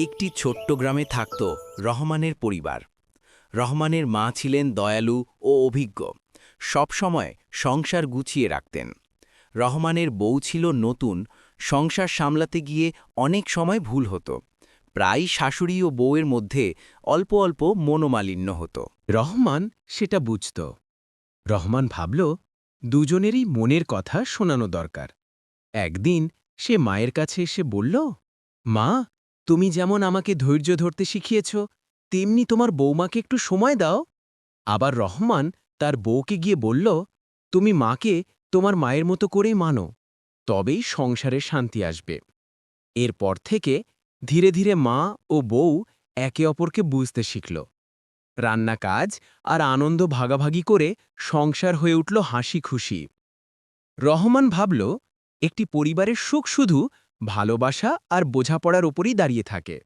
একটি ছোট্ট গ্রামে থাকত রহমানের পরিবার। রহমানের মা ছিলেন দয়ালু ও অভিজ্ঞ, সব সময় সংসার গুছিয়ে রাখতেন। রহমানের বউ ছিল নতুন, সংসার সামলাতে গিয়ে অনেক সময় ভুল হতো। প্রায় শাশুড়ি ও বউয়ের মধ্যে অল্প অল্প মনোমালিন্য হতো। রহমান সেটা বুঝত। রহমান ভাবল, দুজনেরই মনের কথা শোনানো দরকার। একদিন সে মায়ের কাছে এসে বলল, মা, তুমি যেমন আমাকে ধৈর্য ধরতে শিখিয়েছ, তেমনি তোমার বৌমাকে একটু সময় দাও। আবার রহমান তার বউকে গিয়ে বলল, তুমি মাকে তোমার মায়ের মতো করেই মানো, তবেই সংসারে শান্তি আসবে। এরপর থেকে ধীরে ধীরে মা ও বউ একে অপরকে বুঝতে শিখল। রান্না কাজ আর আনন্দ ভাগাভাগি করে সংসার হয়ে উঠল হাসি খুশি। রহমান ভাবল, একটি পরিবারের সুখ শুধু ভালোবাসা আর বোঝাপড়ার ওপরই দাঁড়িয়ে থাকে।